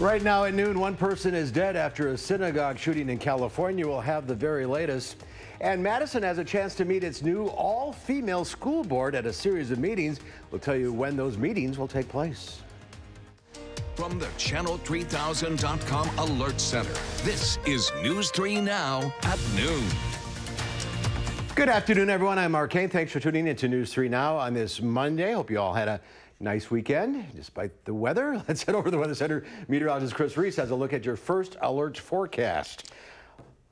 Right now at noon, one person is dead after a synagogue shooting in California. We'll have the very latest. And Madison has a chance to meet its new all-female school board at a series of meetings. We'll tell you when those meetings will take place. From the Channel3000.com Alert Center, this is News 3 Now at noon. Good afternoon, everyone. I'm Mark Kane. Thanks for tuning in to News 3 Now on this Monday. Hope you all had a nice weekend, despite the weather. Let's head over to the Weather Center. Meteorologist Chris Reese has a look at your first alert forecast.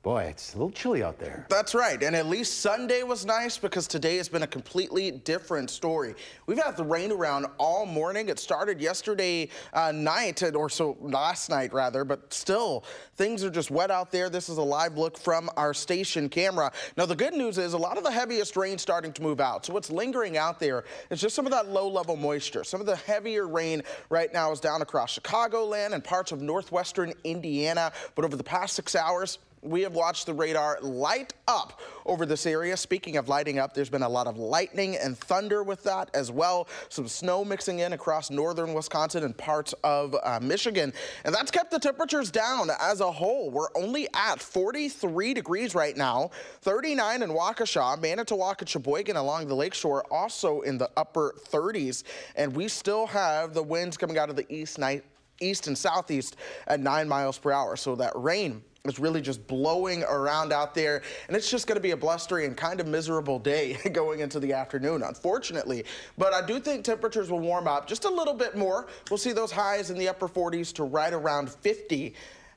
Boy, it's a little chilly out there. That's right, and at least Sunday was nice because today has been a completely different story. We've had the rain around all morning. It started yesterday night, or so last night rather, but still, things are just wet out there. This is a live look from our station camera. Now, the good news is a lot of the heaviest rain starting to move out. So what's lingering out there is just some of that low-level moisture. Some of the heavier rain right now is down across Chicagoland and parts of northwestern Indiana, but over the past 6 hours, we have watched the radar light up over this area. Speaking of lighting up, there's been a lot of lightning and thunder with that as well. Some snow mixing in across northern Wisconsin and parts of Michigan. And that's kept the temperatures down as a whole. We're only at 43 degrees right now, 39 in Waukesha, Manitowoc and Sheboygan along the lakeshore also in the upper 30s. And we still have the winds coming out of the east and southeast at 9 miles per hour. So that rain is really just blowing around out there, and it's just going to be a blustery and kind of miserable day going into the afternoon, unfortunately. But I do think temperatures will warm up just a little bit more. We'll see those highs in the upper 40s to right around 50.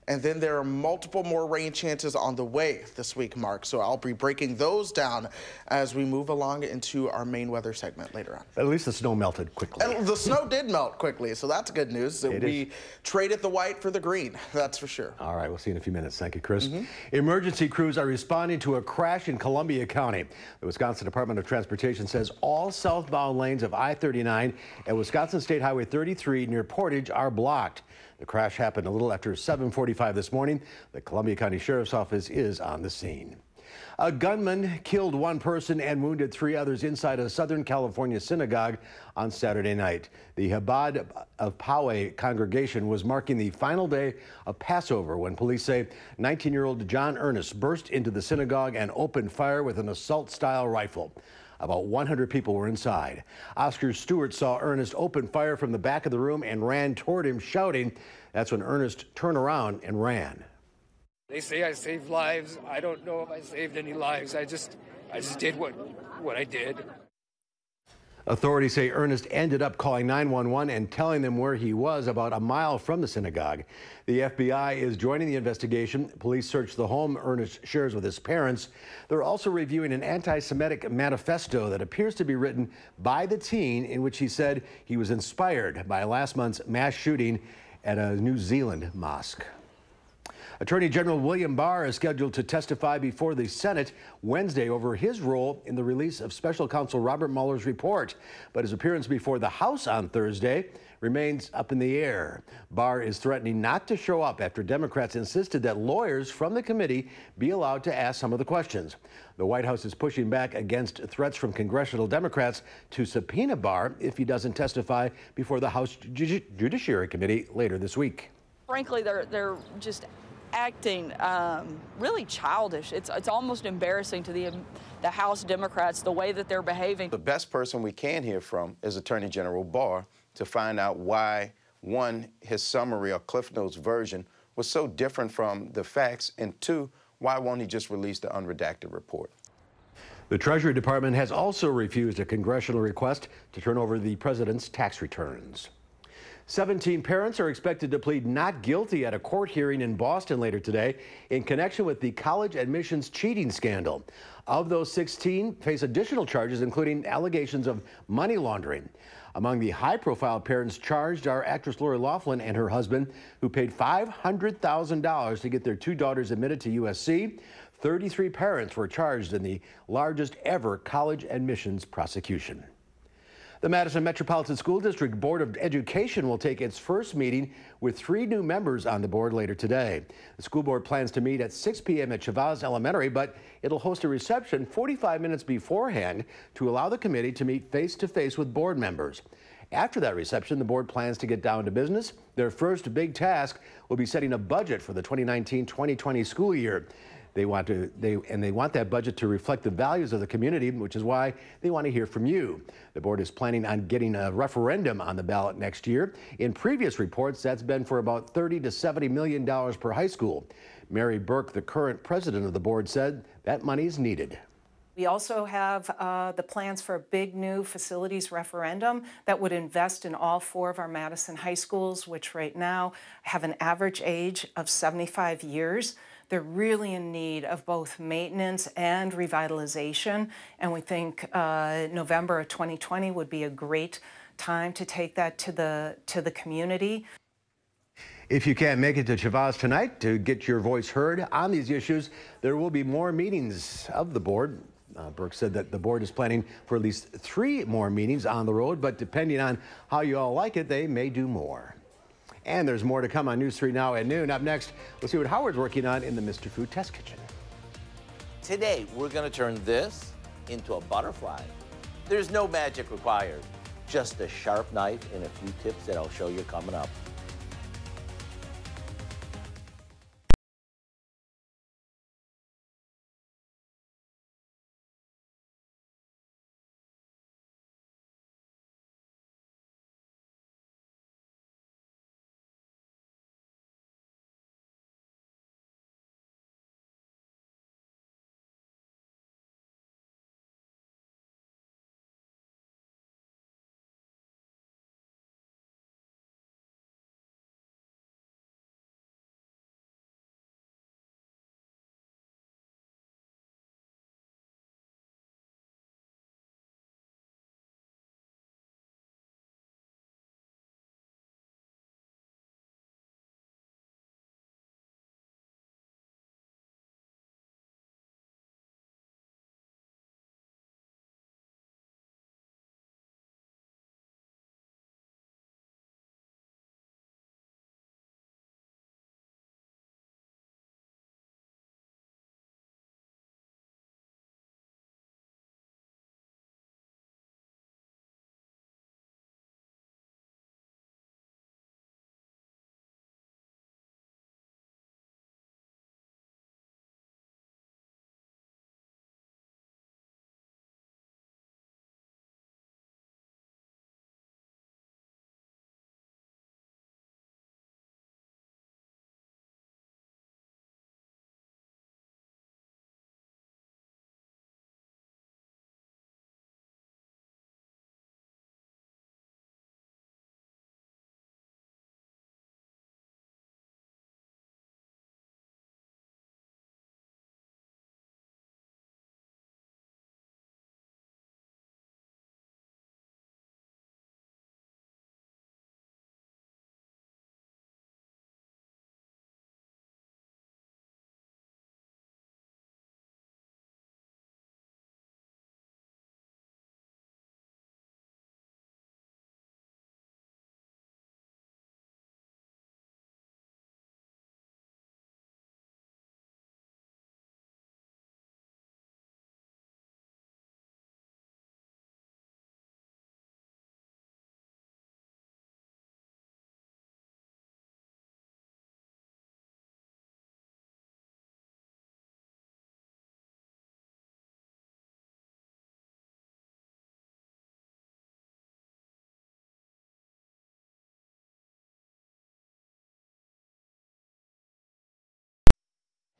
And then there are multiple more rain chances on the way this week, Mark. So I'll be breaking those down as we move along into our main weather segment later on. At least the snow melted quickly. And the snow did melt quickly, so that's good news. We traded the white for the green, that's for sure. All right, we'll see you in a few minutes. Thank you, Chris. Emergency crews are responding to a crash in Columbia County. The Wisconsin Department of Transportation says all southbound lanes of I-39 and Wisconsin State Highway 33 near Portage are blocked. The crash happened a little after 7:45 this morning. The Columbia County Sheriff's Office is on the scene. A gunman killed one person and wounded 3 others inside a Southern California synagogue on Saturday night. The Chabad of Poway congregation was marking the final day of Passover when police say 19-year-old John Ernest burst into the synagogue and opened fire with an assault-style rifle. About 100 people were inside. Oscar Stewart saw Ernest open fire from the back of the room and ran toward him, shouting. That's when Ernest turned around and ran. They say I saved lives. I don't know if I saved any lives. I just did what I did. Authorities say Ernest ended up calling 911 and telling them where he was about a mile from the synagogue. The FBI is joining the investigation. Police searched the home Ernest shares with his parents. They're also reviewing an anti-Semitic manifesto that appears to be written by the teen, in which he said he was inspired by last month's mass shooting at a New Zealand mosque. Attorney General William Barr is scheduled to testify before the Senate Wednesday over his role in the release of Special Counsel Robert Mueller's report. But his appearance before the House on Thursday remains up in the air. Barr is threatening not to show up after Democrats insisted that lawyers from the committee be allowed to ask some of the questions. The White House is pushing back against threats from congressional Democrats to subpoena Barr if he doesn't testify before the House Judiciary Committee later this week. Frankly, they're just acting really childish. It's almost embarrassing to the House Democrats, the way that they're behaving. The best person we can hear from is Attorney General Barr to find out why, one, his summary or Cliff Notes version was so different from the facts, and two, why won't he just release the unredacted report? The Treasury Department has also refused a congressional request to turn over the president's tax returns. 17 parents are expected to plead not guilty at a court hearing in Boston later today in connection with the college admissions cheating scandal. Of those, 16 face additional charges, including allegations of money laundering. Among the high-profile parents charged are actress Lori Loughlin and her husband, who paid $500,000 to get their 2 daughters admitted to USC. 33 parents were charged in the largest ever college admissions prosecution. The Madison Metropolitan School District Board of Education will take its first meeting with 3 new members on the board later today. The school board plans to meet at 6 p.m. at Chavaz Elementary, but it'll host a reception 45 minutes beforehand to allow the committee to meet face-to-face with board members. After that reception, the board plans to get down to business. Their first big task will be setting a budget for the 2019-2020 school year. They want that budget to reflect the values of the community, which is why they want to hear from you. The board is planning on getting a referendum on the ballot next year. In previous reports, that's been for about $30 to $70 million per high school. Mary Burke, the current president of the board, said that money's needed. We also have the plans for a big new facilities referendum that would invest in all 4 of our Madison high schools, which right now have an average age of 75 years. They're really in need of both maintenance and revitalization, and we think November of 2020 would be a great time to take that to the community. If you can't make it to Chavez tonight to get your voice heard on these issues, there will be more meetings of the board. Burke said that the board is planning for at least 3 more meetings on the road, but depending on how you all like it, they may do more. And there's more to come on News 3 Now at noon. Up next, we'll see what Howard's working on in the Mr. Food Test Kitchen. Today, we're going to turn this into a butterfly. There's no magic required, just a sharp knife and a few tips that I'll show you coming up.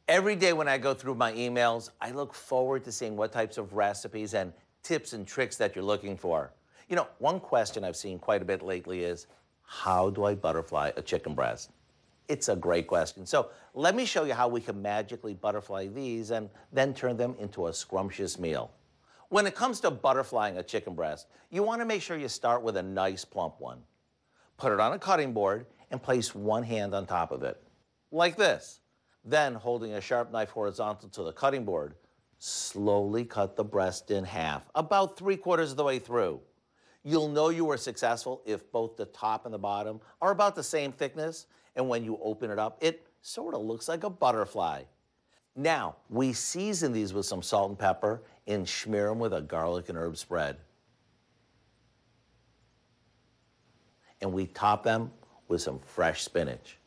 Every day when I go through my emails, I look forward to seeing what types of recipes and tips and tricks that you're looking for. You know, one question I've seen quite a bit lately is, how do I butterfly a chicken breast? It's a great question. So let me show you how we can magically butterfly these and then turn them into a scrumptious meal. When it comes to butterflying a chicken breast, you want to make sure you start with a nice plump one. Put it on a cutting board and place one hand on top of it, like this. Then, holding a sharp knife horizontal to the cutting board, slowly cut the breast in half, about 3/4 of the way through. You'll know you were successful if both the top and the bottom are about the same thickness, and when you open it up, it sort of looks like a butterfly. Now, we season these with some salt and pepper and smear them with a garlic and herb spread. and we top them with some fresh spinach.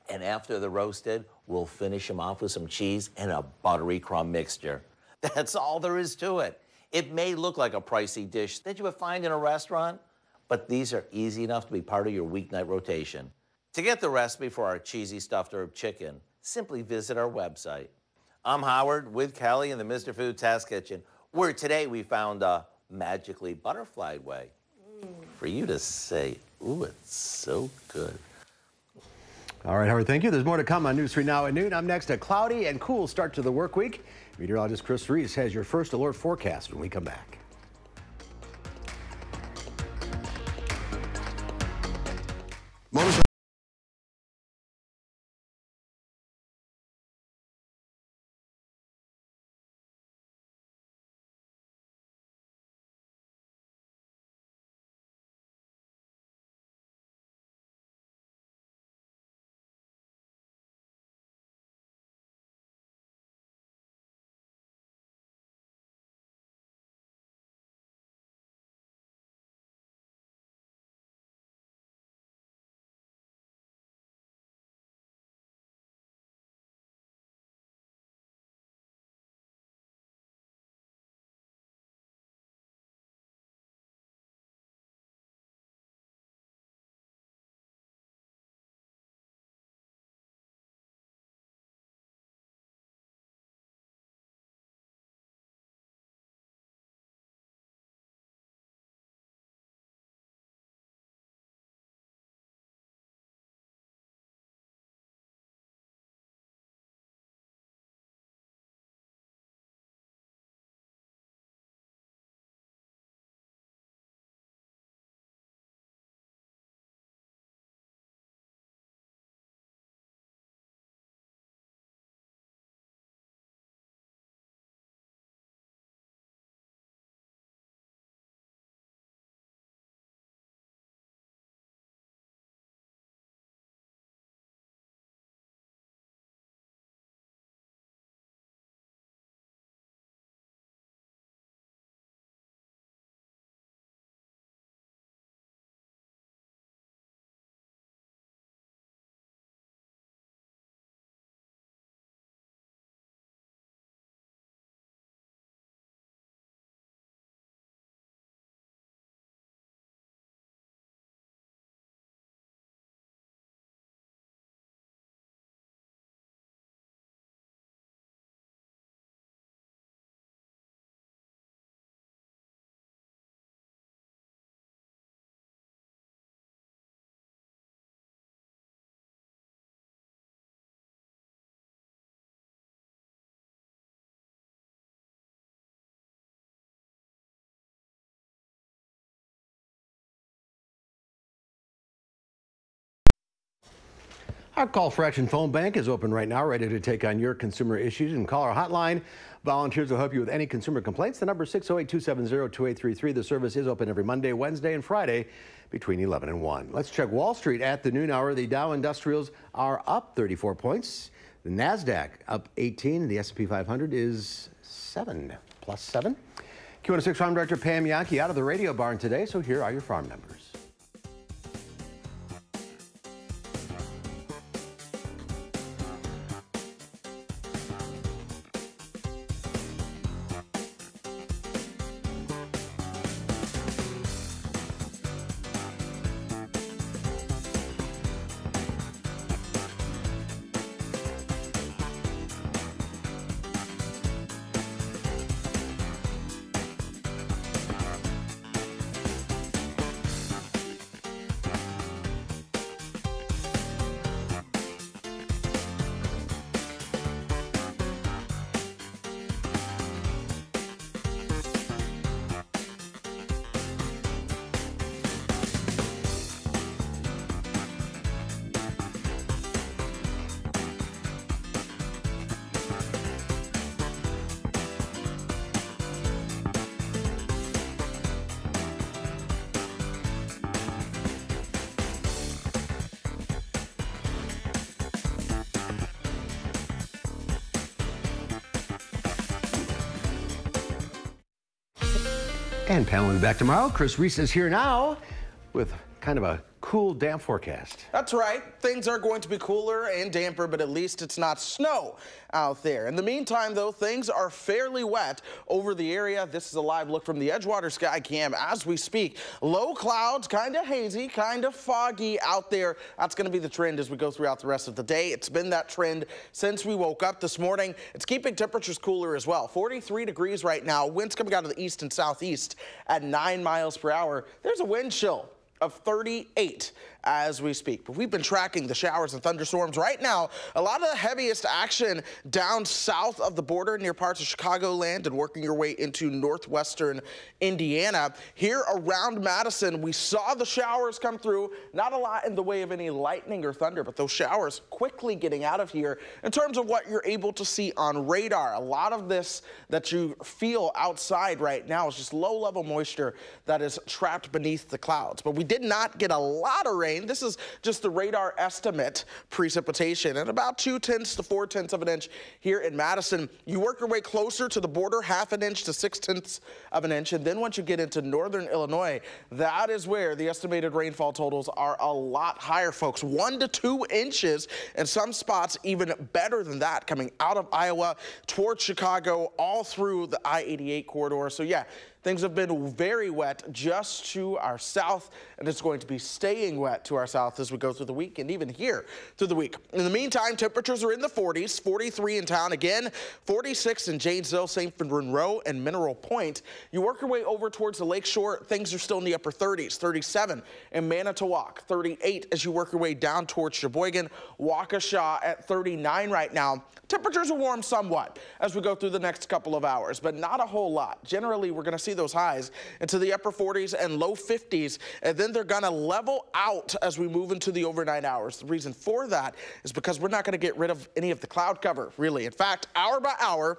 And after they're roasted, we'll finish them off with some cheese and a buttery crumb mixture. That's all there is to it. It may look like a pricey dish that you would find in a restaurant, but these are easy enough to be part of your weeknight rotation. To get the recipe for our cheesy stuffed herb chicken, simply visit our website. I'm Howard with Kelly in the Mr. Food Test Kitchen, where today we found a magically butterflied way for you to say, ooh, it's so good. All right, Howard, thank you. There's more to come on News 3 Now at noon. I'm next. A cloudy and cool start to the work week. Meteorologist Chris Reese has your first alert forecast when we come back. Our call for action phone bank is open right now, ready to take on your consumer issues. And call our hotline. Volunteers will help you with any consumer complaints. The number is 608-270-2833. The service is open every Monday, Wednesday, and Friday between 11 and 1. Let's check Wall Street at the noon hour. The Dow Industrials are up 34 points. The NASDAQ up 18. The S&P 500 is plus 7. Q106 Farm Director Pam Yankee out of the radio barn today. So here are your farm numbers. And Pamela will be back tomorrow. Chris Reese is here now with kind of a cool, damp forecast. That's right. Things are going to be cooler and damper, but at least it's not snow out there. In the meantime, though, things are fairly wet over the area. This is a live look from the Edgewater Sky Cam as we speak. Low clouds, kind of hazy, kind of foggy out there. That's going to be the trend as we go throughout the rest of the day. It's been that trend since we woke up this morning. It's keeping temperatures cooler as well. 43 degrees right now. Winds coming out of the east and southeast at 9 miles per hour. There's a wind chill of 38 as we speak. But we've been tracking the showers and thunderstorms right now. A lot of the heaviest action down south of the border near parts of Chicagoland and working your way into northwestern Indiana. Here around Madison, we saw the showers come through. Not a lot in the way of any lightning or thunder, but those showers quickly getting out of here in terms of what you're able to see on radar. A lot of this that you feel outside right now is just low-level moisture that is trapped beneath the clouds. But we did not get a lot of rain. This is just the radar estimate precipitation at about 2/10 to 4/10 of an inch here in Madison. You work your way closer to the border, 1/2 inch to 6/10 of an inch. And then once you get into northern Illinois, that is where the estimated rainfall totals are a lot higher, folks. 1 to 2 inches, and some spots even better than that coming out of Iowa towards Chicago all through the I-88 corridor. So yeah, things have been very wet just to our south, and it's going to be staying wet to our south as we go through the week and even here through the week. In the meantime, temperatures are in the 40s, 43 in town again, 46 in Janesville, St. Monroe, and Mineral Point. You work your way over towards the lakeshore, things are still in the upper 30s, 37 in Manitowoc, 38 as you work your way down towards Sheboygan, Waukesha at 39 right now. Temperatures will warm somewhat as we go through the next couple of hours, but not a whole lot. Generally, we're going to see those highs into the upper 40s and low 50s, and then they're going to level out as we move into the overnight hours. The reason for that is because we're not going to get rid of any of the cloud cover, really. In fact, hour by hour,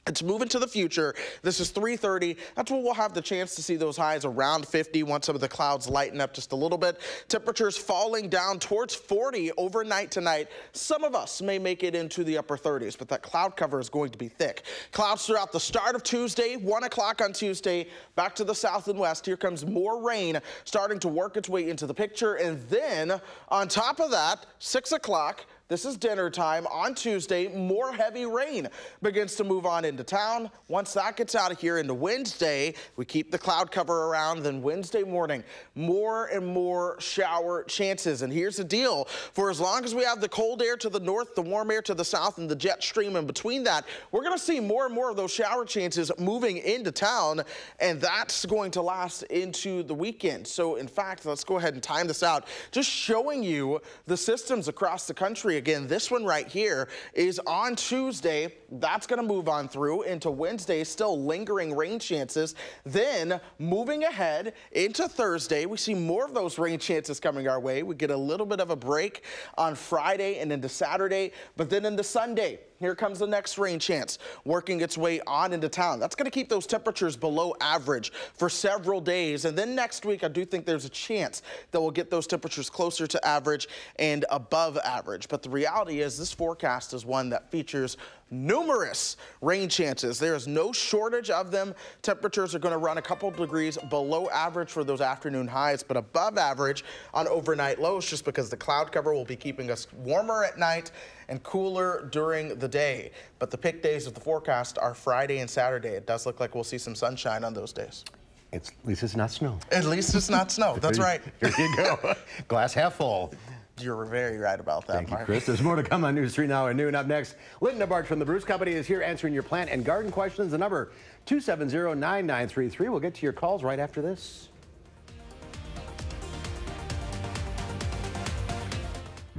it's moving to the future. This is 3:30. That's when we'll have the chance to see those highs around 50 once some of the clouds lighten up just a little bit. Temperatures falling down towards 40 overnight tonight. Some of us may make it into the upper 30s, but that cloud cover is going to be thick. Clouds throughout the start of Tuesday, 1 o'clock on Tuesday, back to the south and west. Here comes more rain starting to work its way into the picture. And then on top of that, 6 o'clock, this is dinner time on Tuesday. More heavy rain begins to move on into town. Once that gets out of here into Wednesday, we keep the cloud cover around. Then Wednesday morning, more and more shower chances. And here's the deal. For as long as we have the cold air to the north, the warm air to the south, and the jet stream in between that, we're going to see more and more of those shower chances moving into town. And that's going to last into the weekend. So, in fact, let's go ahead and time this out. Just showing you the systems across the country. Again, this one right here is on Tuesday. That's going to move on through into Wednesday, still lingering rain chances. Then moving ahead into Thursday, we see more of those rain chances coming our way. We get a little bit of a break on Friday and into Saturday, but then into Sunday, here comes the next rain chance working its way on into town. That's going to keep those temperatures below average for several days. And then next week, I do think there's a chance that we'll get those temperatures closer to average and above average. But the reality is this forecast is one that features numerous rain chances. There is no shortage of them. Temperatures are going to run a couple degrees below average for those afternoon highs, but above average on overnight lows just because the cloud cover will be keeping us warmer at night and cooler during the day. But the peak days of the forecast are Friday and Saturday. It does look like we'll see some sunshine on those days. At least it's not snow. At least it's not snow. That's right. Here you go. Glass half full. You're very right about that, Thank Mark. you, Chris. There's more to come on News 3 Now at noon. Up next, Linda Bart from the Bruce Company is here answering your plant and garden questions. The number 270-9933. We'll get to your calls right after this.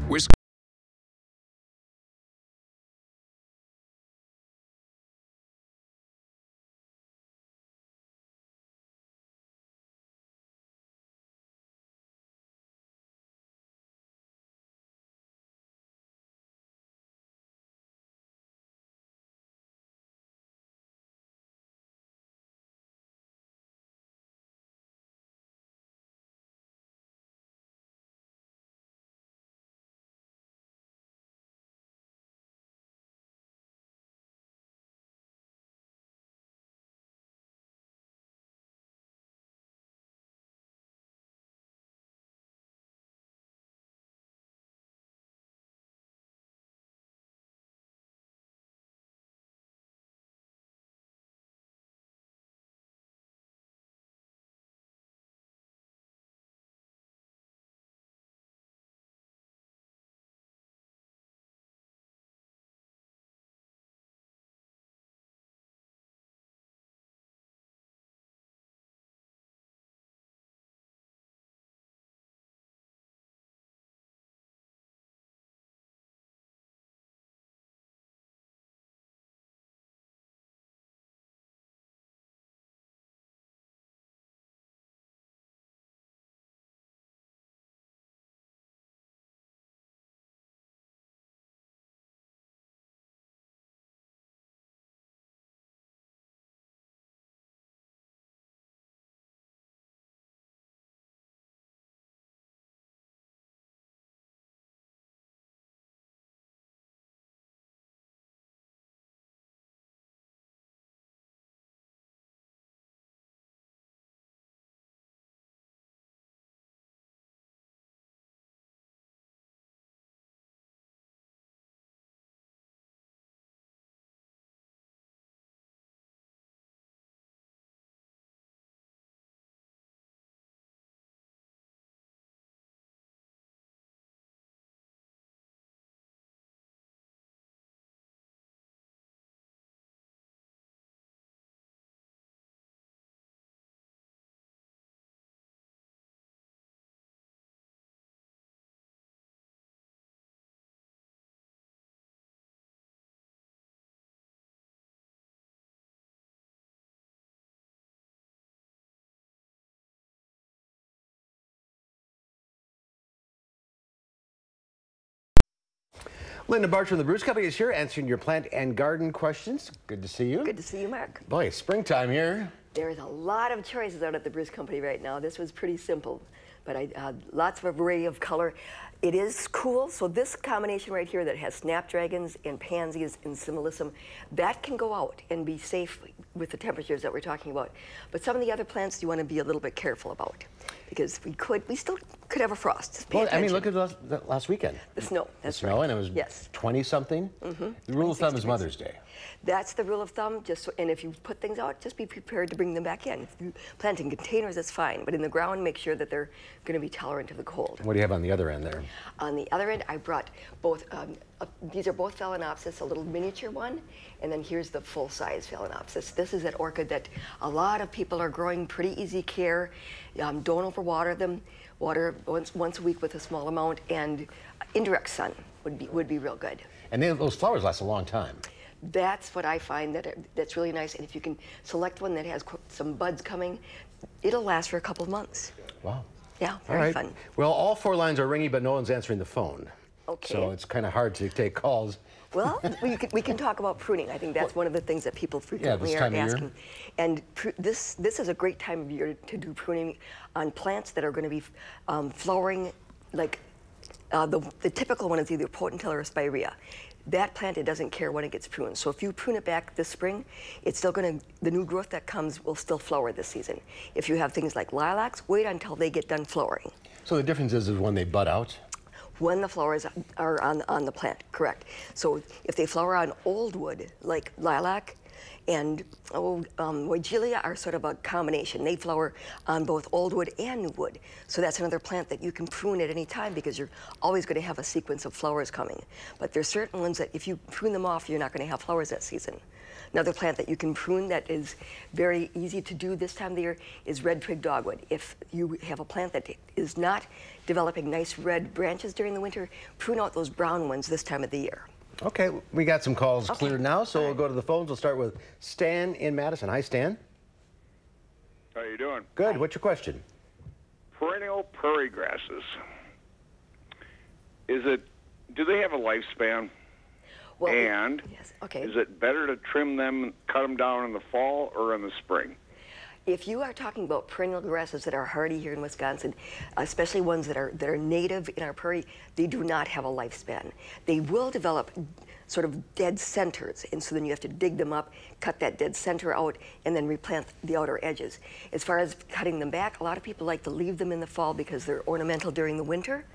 WISC Linda Bartsch from the Bruce Company is here answering your plant and garden questions. Good to see you. Good to see you, Mark. Boy, springtime here. There's a lot of choices out at the Bruce Company right now. This was pretty simple, but lots of a variety of color. It is cool, so this combination right here that has snapdragons and pansies and similism, that can go out and be safe with the temperatures that we're talking about. But some of the other plants you want to be a little bit careful about, because we still could have a frost. Just pay attention. I mean, look at last weekend. The snow, that's right. The snow, and it was 20-something. The rule of thumb is Mother's Day. That's the rule of thumb. And if you put things out, just be prepared to bring them back in. If you plant in containers, that's fine. But in the ground, make sure that they're going to be tolerant of the cold. What do you have on the other end there? On the other end, I brought both, these are both Phalaenopsis, a little miniature one, and then here's the full-size Phalaenopsis. This is an orchid that a lot of people are growing, pretty easy care. Don't overwater them. Water once a week with a small amount, and indirect sun would be real good. And those flowers last a long time. That's what I find that's really nice. And if you can select one that has some buds coming, it'll last for a couple of months. Wow. Yeah, very fun. Well, all 4 lines are ringing, but no one's answering the phone. Okay. So it's kind of hard to take calls. Well, we can talk about pruning. I think that's one of the things that people frequently are asking. And this is a great time of year to do pruning on plants that are going to be flowering. Like the typical one is either potentilla or spirea. That plant, it doesn't care when it gets pruned. So if you prune it back this spring, it's still going to, the new growth that comes will still flower this season. If you have things like lilacs, wait until they get done flowering. So the difference is when they bud out? When the flowers are on the plant, correct. So if they flower on old wood, like lilac and Weigelia are sort of a combination. They flower on both old wood and new wood. So that's another plant that you can prune at any time because you're always going to have a sequence of flowers coming. But there's certain ones that if you prune them off, you're not going to have flowers that season. Another plant that you can prune that is very easy to do this time of the year is red twig dogwood. If you have a plant that is not developing nice red branches during the winter, prune out those brown ones this time of the year. Okay, we got some calls cleared now, so we'll go to the phones. We'll start with Stan in Madison. Hi, Stan. How you doing? Good. What's your question? Perennial prairie grasses. Do they have a lifespan? Well, and yes, okay. Is it better to trim them, cut them down in the fall or in the spring? If you are talking about perennial grasses that are hardy here in Wisconsin, especially ones that are native in our prairie, they do not have a lifespan. They will develop sort of dead centers, and so then you have to dig them up, cut that dead center out, and then replant the outer edges. As far as cutting them back, a lot of people like to leave them in the fall because they're ornamental during the winter,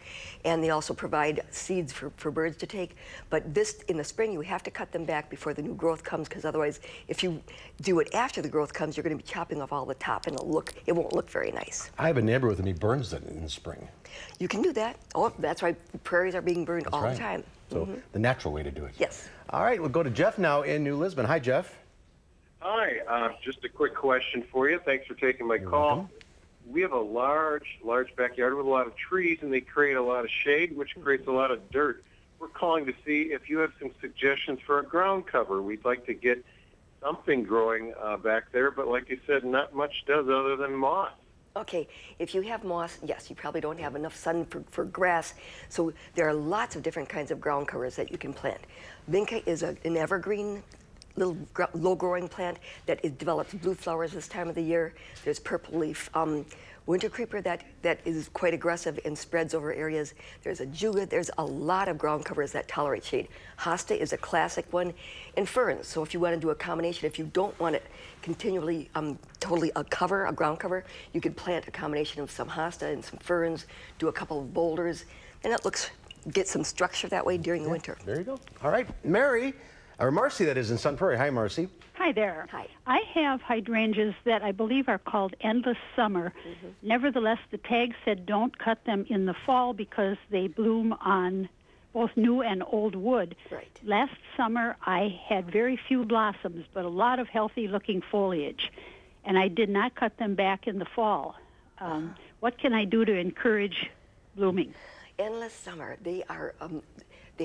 and they also provide seeds for birds to take. But this, in the spring, you have to cut them back before the new growth comes, because otherwise, if you do it after the growth comes, you're going to be chopping off all the top, and it won't look very nice. I have a neighbor and he burns them in the spring. You can do that. Oh, that's why prairies are being burned all the time. So the natural way to do it. Yes. All right, we'll go to Jeff now in New Lisbon. Hi, Jeff. Hi, just a quick question for you. Thanks for taking my call. Welcome. We have a large backyard with a lot of trees, and they create a lot of shade, which creates a lot of dirt. We're calling to see if you have some suggestions for a ground cover. We'd like to get something growing back there, but like you said, not much does other than moss. Okay, if you have moss, yes, you probably don't have enough sun for grass, so there are lots of different kinds of ground covers that you can plant. Vinca is an evergreen, little low-growing plant that develops blue flowers this time of the year. There's purple leaf winter creeper that is quite aggressive and spreads over areas. There's a juga. There's a lot of ground covers that tolerate shade. Hosta is a classic one, and ferns. So if you want to do a combination, if you don't want it continually totally a ground cover, you could plant a combination of some hosta and some ferns, do a couple of boulders, and get some structure that way during the winter. There you go. All right, Mary, or Marcy, that is, in Sun Prairie. Hi, Marcy. Hi there. Hi. I have hydrangeas that I believe are called Endless Summer. Nevertheless, the tag said don't cut them in the fall because they bloom on both new and old wood. Right. Last summer, I had very few blossoms, but a lot of healthy-looking foliage, and I did not cut them back in the fall. What can I do to encourage blooming? Endless Summer, they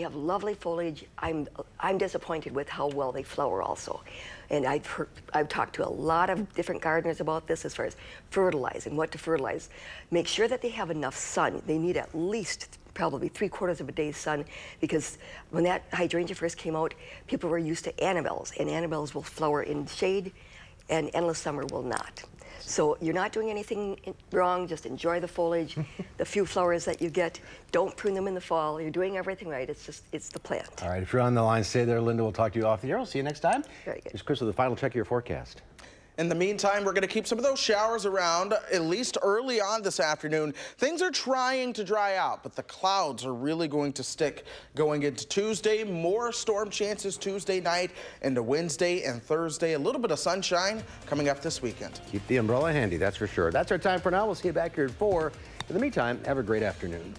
have lovely foliage. I'm disappointed with how well they flower also. And I've talked to a lot of different gardeners about this as far as fertilizing, what to fertilize. Make sure that they have enough sun. They need at least probably 3/4 of a day's sun, because when that hydrangea first came out, people were used to Annabelles, and Annabelles will flower in shade, and Endless Summer will not. So you're not doing anything wrong, just enjoy the foliage, the few flowers that you get. Don't prune them in the fall. You're doing everything right. It's the plant. All right, if you're on the line, stay there, Linda. We'll talk to you off the air. We'll see you next time. Very good. Here's Chris with the final check of your forecast. In the meantime, we're going to keep some of those showers around, at least early on this afternoon. Things are trying to dry out, but the clouds are really going to stick going into Tuesday. More storm chances Tuesday night into Wednesday and Thursday. A little bit of sunshine coming up this weekend. Keep the umbrella handy, that's for sure. That's our time for now. We'll see you back here at 4. In the meantime, have a great afternoon.